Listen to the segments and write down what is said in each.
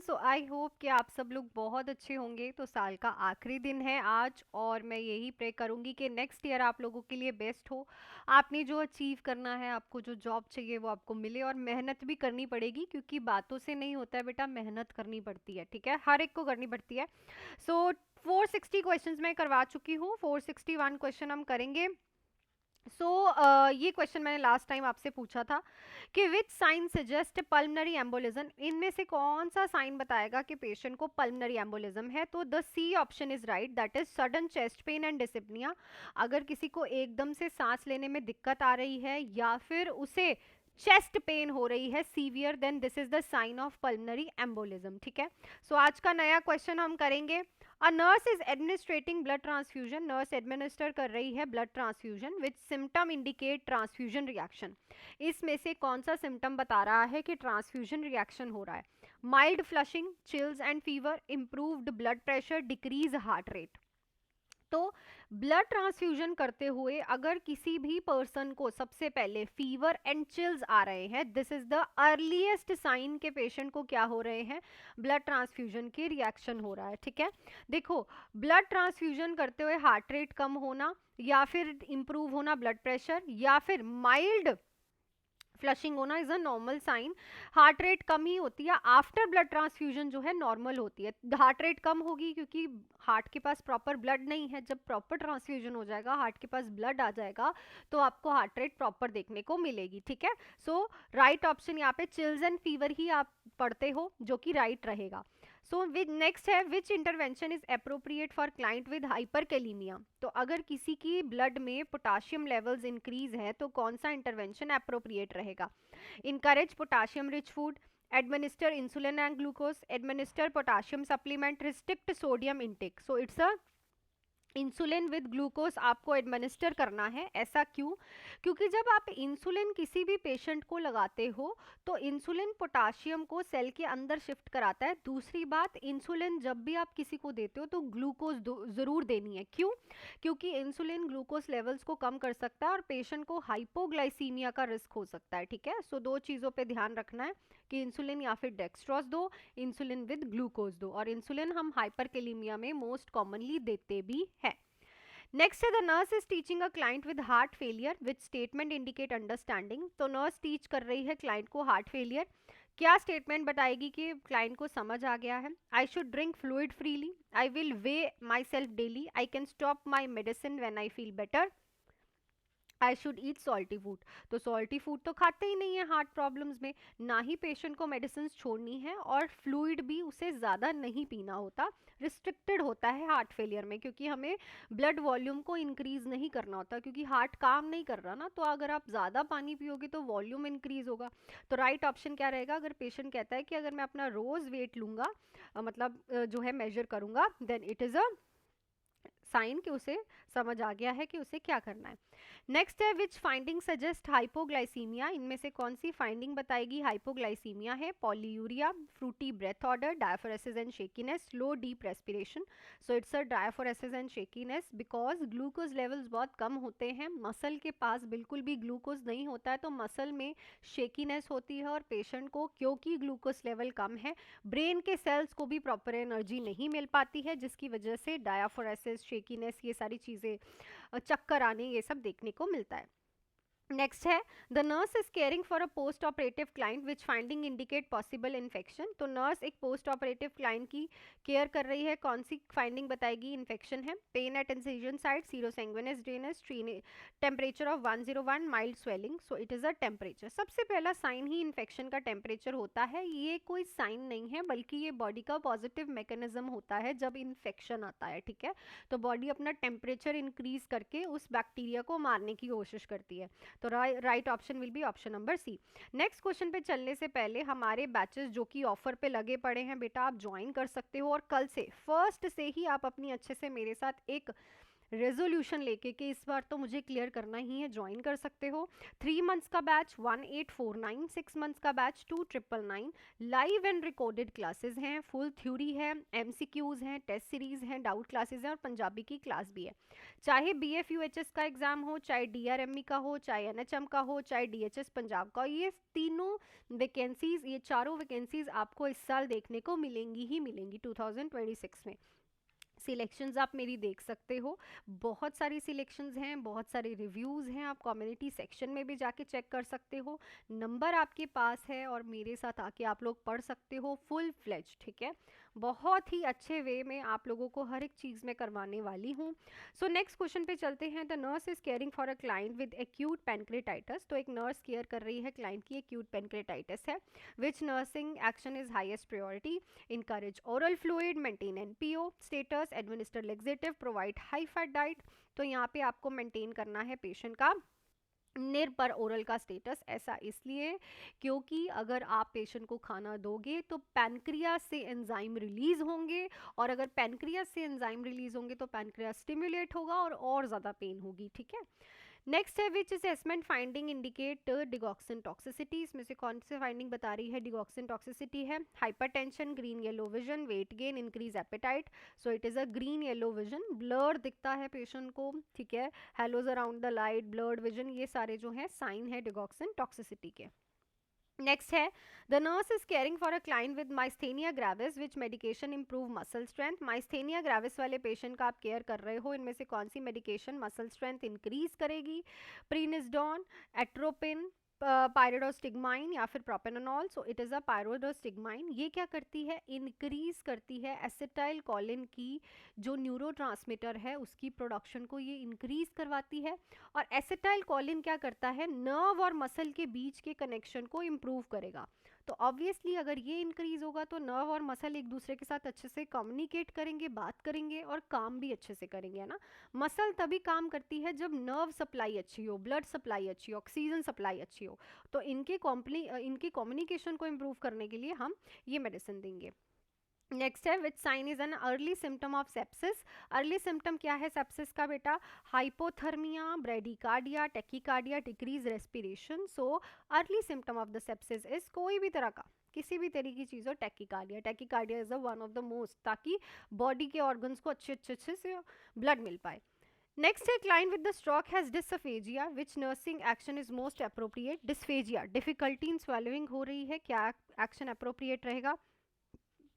So I hope कि आप सब लोग बहुत अच्छे होंगे। तो साल का आखिरी दिन है आज, और मैं यही प्रे करूंगी कि नेक्स्ट ईयर आप लोगों के लिए बेस्ट हो। आपने जो अचीव करना है, आपको जो जॉब चाहिए वो आपको मिले, और मेहनत भी करनी पड़ेगी क्योंकि बातों से नहीं होता है बेटा, मेहनत करनी पड़ती है। ठीक है, हर एक को करनी पड़ती है। सो 460 क्वेश्चंस मैं करवा चुकी हूँ, 461 क्वेश्चन हम करेंगे। ये क्वेश्चन मैंने लास्ट टाइम आपसे पूछा था कि which sign suggest pulmonary embolism, इनमें से कौन सा साइन बताएगा कि पेशेंट को पल्मनरी एम्बोलिज्म है। तो the C option is right, that is sudden chest pain and dyspnoea. अगर किसी को एकदम से सांस लेने में दिक्कत आ रही है या फिर उसे चेस्ट पेन हो रही है severe, then this is the sign of pulmonary embolism. ठीक है, सो आज का नया क्वेश्चन हम करेंगे। A nurse is administering blood transfusion, nurse administer कर रही है blood transfusion, which symptom indicate transfusion reaction. इसमें से कौन सा सिम्टम बता रहा है कि ट्रांसफ्यूजन रिएक्शन हो रहा है। Mild flushing, chills and fever, improved blood pressure, decrease heart rate. तो ब्लड ट्रांसफ्यूजन करते हुए अगर किसी भी पर्सन को सबसे पहले फीवर एंड चिल्स आ रहे हैं, this is the earliest sign के पेशेंट को क्या हो रहे हैं, ब्लड ट्रांसफ्यूजन के रिएक्शन हो रहा है। ठीक है, देखो, ब्लड ट्रांसफ्यूजन करते हुए हार्ट रेट कम होना, या फिर इंप्रूव होना ब्लड प्रेशर, या फिर माइल्ड फ्लशिंग होना is a normal sign. Heart rate कम ही होती है आफ्टर ब्लड ट्रांसफ्यूजन, जो है नॉर्मल होती है। हार्ट रेट कम होगी क्योंकि हार्ट के पास प्रॉपर ब्लड नहीं है। जब प्रॉपर ट्रांसफ्यूजन हो जाएगा, हार्ट के पास ब्लड आ जाएगा, तो आपको हार्ट रेट प्रॉपर देखने को मिलेगी। ठीक है, सो राइट ऑप्शन यहाँ पे चिल्स एंड फीवर ही आप पढ़ते हो, जो कि राइट रहेगा। सो विद नेक्स्ट है, which intervention is appropriate for client with hyperkalemia. तो अगर किसी की ब्लड में पोटाशियम लेवल्स इंक्रीज है तो कौन सा इंटरवेंशन अप्रोप्रिएट रहेगा। Encourage potassium rich food, administer insulin and glucose, administer potassium supplement, restrict sodium intake. So it's a insulin with glucose आपको एडमिनिस्टर करना है। ऐसा क्यों? क्योंकि जब आप इंसुलिन किसी भी पेशेंट को लगाते हो तो इंसुलिन पोटाशियम को सेल के अंदर शिफ्ट कराता है। दूसरी बात, इंसुलिन जब भी आप किसी को देते हो तो ग्लूकोज जरूर देनी है। क्यों? क्योंकि इंसुलिन ग्लूकोज लेवल्स को कम कर सकता है और पेशेंट को हाइपोग्लाइसीमिया का रिस्क हो सकता है। ठीक है, सो दो चीज़ों पे ध्यान रखना है कि इंसुलिन या फिर डेक्स्ट्रोज दो, इंसुलिन विद ग्लूकोज दो। और इंसुलिन हम हाइपरकेलेमिया में मोस्ट कॉमनली देते भी है। नेक्स्ट है, the nurse is teaching a client with heart failure, which statement indicate understanding. तो नर्स टीच कर रही है क्लाइंट को हार्ट फेलियर, क्या स्टेटमेंट बताएगी कि क्लाइंट को समझ आ गया है। I should drink fluid freely, I will way my self daily, I can stop my medicine when I feel better, I should eat salty food. तो सॉल्टी फूड तो खाते ही नहीं है हार्ट प्रॉब्लम्स में, ना ही पेशेंट को मेडिसिन छोड़नी है, और फ्लूइड भी उसे ज़्यादा नहीं पीना होता, रिस्ट्रिक्टेड होता है हार्ट फेलियर में, क्योंकि हमें ब्लड वॉल्यूम को इंक्रीज नहीं करना होता, क्योंकि हार्ट काम नहीं कर रहा ना। तो अगर आप ज़्यादा पानी पियोगे तो वॉल्यूम इंक्रीज होगा। तो राइट ऑप्शन क्या रहेगा? अगर पेशेंट कहता है कि अगर मैं अपना रोज़ वेट लूँगा, मतलब जो है मेजर करूँगा, then it is a sign कि उसे समझ आ गया है कि उसे क्या करना है। नेक्स्ट है, विच फाइंडिंग सजेस्ट हाइपोग्लाइसीमिया, इनमें से कौन सी फाइंडिंग बताएगी हाइपोग्लाइसीमिया है। Polyuria, fruity breath odour, diaphoresis and shakiness, low deep respiration. So it's a diaphoresis and shakiness, because glucose levels बहुत कम होते हैं, मसल के पास बिल्कुल भी ग्लूकोज नहीं होता है, तो मसल में शेकीनेस होती है। और पेशेंट को क्योंकि ग्लूकोज लेवल कम है, ब्रेन के सेल्स को भी प्रॉपर एनर्जी नहीं मिल पाती है, जिसकी वजह से डायफोरेसिस, शेकीनेस, ये सारी चीज़ें, चक्कर आने, ये सब देखने को मिलता है। नेक्स्ट है, the nurse is caring for a post operative client, which finding indicate possible infection. तो नर्स एक पोस्ट ऑपरेटिव क्लाइंट की केयर कर रही है, कौन सी फाइंडिंग बताएगी इन्फेक्शन है। Pain at incision site, serosanguineous drainage, temperature of 101, mild swelling. So it is a temperature. सबसे पहला साइन ही इन्फेक्शन का टेम्परेचर होता है। ये कोई साइन नहीं है, बल्कि ये बॉडी का पॉजिटिव मैकेनिज्म होता है जब इन्फेक्शन आता है। ठीक है, तो बॉडी अपना टेम्परेचर इंक्रीज करके उस बैक्टीरिया को मारने की कोशिश करती है। तो right option will be option number C. Next question पे चलने से पहले, हमारे बैचेस जो कि ऑफर पे लगे पड़े हैं बेटा, आप ज्वाइन कर सकते हो, और कल से फर्स्ट से ही आप अपनी अच्छे से मेरे साथ एक रेजोल्यूशन लेके कि इस बार तो मुझे क्लियर करना ही है, ज्वाइन कर सकते हो। 3 मंथ्स का बैच 1849, 6 मंथ्स का batch 2999। Live and recorded classes हैं, फुल थ्योरी है, एमसीक्यूज हैं, टेस्ट सीरीज हैं, डाउट क्लासेस हैं और पंजाबी की क्लास भी है। चाहे बीएफ यूएचएस का एग्जाम हो, चाहे डीआरएमई का हो, चाहे एनएचएम का हो, चाहे डीएचएस पंजाब का हो, ये तीनों वैकेंसीज, ये चारों वैकेंसीज आपको इस साल देखने को मिलेंगी ही मिलेंगी 2026 में। सिलेक्शंस आप मेरी देख सकते हो, बहुत सारी सिलेक्शंस हैं, बहुत सारे रिव्यूज़ हैं, आप कम्युनिटी सेक्शन में भी जाके चेक कर सकते हो। नंबर आपके पास है और मेरे साथ आके आप लोग पढ़ सकते हो फुल फ्लेज, ठीक है। बहुत ही अच्छे वे में आप लोगों को हर एक चीज़ में करवाने वाली हूँ। सो नेक्स्ट क्वेश्चन पे चलते हैं। The nurse is caring for a client with acute pancreatitis. तो एक नर्स केयर कर रही है क्लाइंट की एक्यूट पेनक्रेटाइटिस है। विच nursing action is highest priority? Encourage oral fluid, maintain NPO status, administer laxative, provide high fat diet। तो यहाँ पे आपको मेंटेन करना है पेशेंट का निर्भर ओरल का स्टेटस। ऐसा इसलिए क्योंकि अगर आप पेशेंट को खाना दोगे तो पैनक्रियास से एंजाइम रिलीज होंगे, और अगर पैनक्रियास से एंजाइम रिलीज होंगे तो पैनक्रियास स्टिमुलेट होगा और ज़्यादा पेन होगी, ठीक है। नेक्स्ट है which assessment finding indicate digoxin toxicity. इसमें से कौन सी फाइंडिंग बता रही है डिगॉक्सिन टॉक्सिसिटी है? Hypertension, green yellow vision, weight gain, increase appetite. So it is a green yellow vision, blur दिखता है पेशेंट को, ठीक है। Halos around the light, blurred vision, ये सारे जो है साइन है डिगॉक्सिन टॉक्सिसिटी के। नेक्स्ट है the nurse is caring for a client with myasthenia gravis, which medication improve muscle strength. Myasthenia gravis वाले पेशेंट का आप केयर कर रहे हो, इनमें से कौन सी मेडिकेशन मसल स्ट्रेंथ इंक्रीज करेगी? प्रीनिस्डोन, एट्रोपिन, पायरोडोस्टिग्माइन या फिर प्रोपेनोनॉल। सो इट इज़ अ पायरोडोस्टिग्माइन। ये क्या करती है? इंक्रीज करती है एसिटाइल कोलिन की जो न्यूरोट्रांसमीटर है उसकी प्रोडक्शन को ये इंक्रीज करवाती है। और एसिटाइल कोलिन क्या करता है? नर्व और मसल के बीच के कनेक्शन को इम्प्रूव करेगा। तो ऑब्वियसली अगर ये इंक्रीज होगा तो नर्व और मसल एक दूसरे के साथ अच्छे से कम्युनिकेट करेंगे, बात करेंगे और काम भी अच्छे से करेंगे, है ना। मसल तभी काम करती है जब नर्व सप्लाई अच्छी हो, ब्लड सप्लाई अच्छी हो, ऑक्सीजन सप्लाई अच्छी हो। तो इनके कम्युनिकेशन को इम्प्रूव करने के लिए हम ये मेडिसिन देंगे। नेक्स्ट है which sign is an early symptom of sepsis. Early symptom क्या है सेप्सिस का बेटा? Hypothermia, bradycardia, tachycardia, decrease respiration. So early symptom of the sepsis is कोई भी तरह का, किसी भी तरह की चीज़ हो, tachycardia. Tachycardia is one of the most, ताकि बॉडी के ऑर्गन्स को अच्छे से ब्लड मिल पाए। नेक्स्ट है client with the stroke has dysphagia, which nursing action is most appropriate? Dysphagia, difficulty in swelling हो रही है, क्या एक्शन अप्रोप्रिएट रहेगा?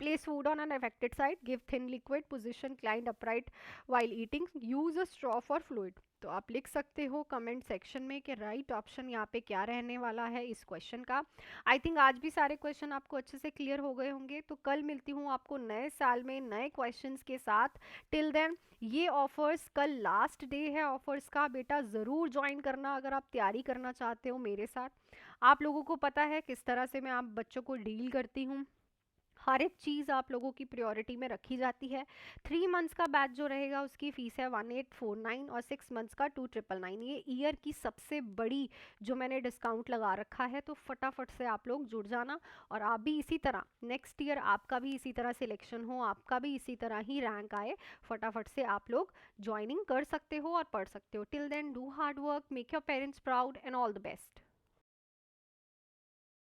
Place food on an affected side, give thin liquid, position client upright while eating, use a straw for fluid। तो आप लिख सकते हो कमेंट सेक्शन में कि राइट ऑप्शन यहाँ पे क्या रहने वाला है इस क्वेश्चन का। आई थिंक आज भी सारे क्वेश्चन आपको अच्छे से क्लियर हो गए होंगे। तो कल मिलती हूँ आपको नए साल में नए क्वेश्चंस के साथ। टिल देन ये ऑफर्स, कल लास्ट डे है ऑफर्स का, बेटा ज़रूर ज्वाइन करना अगर आप तैयारी करना चाहते हो मेरे साथ। आप लोगों को पता है किस तरह से मैं आप बच्चों को डील करती हूँ, हर एक चीज़ आप लोगों की प्रायोरिटी में रखी जाती है। 3 मंथ्स का बैच जो रहेगा उसकी फ़ीस है 1849 और 6 मंथ्स का 2999। ये ईयर की सबसे बड़ी जो मैंने डिस्काउंट लगा रखा है, तो फटाफट से आप लोग जुड़ जाना। और आप भी इसी तरह नेक्स्ट ईयर आपका भी इसी तरह सिलेक्शन हो, आपका भी इसी तरह ही रैंक आए, फटाफट से आप लोग ज्वाइनिंग कर सकते हो और पढ़ सकते हो। Till then do hard work, make your parents proud and all the best.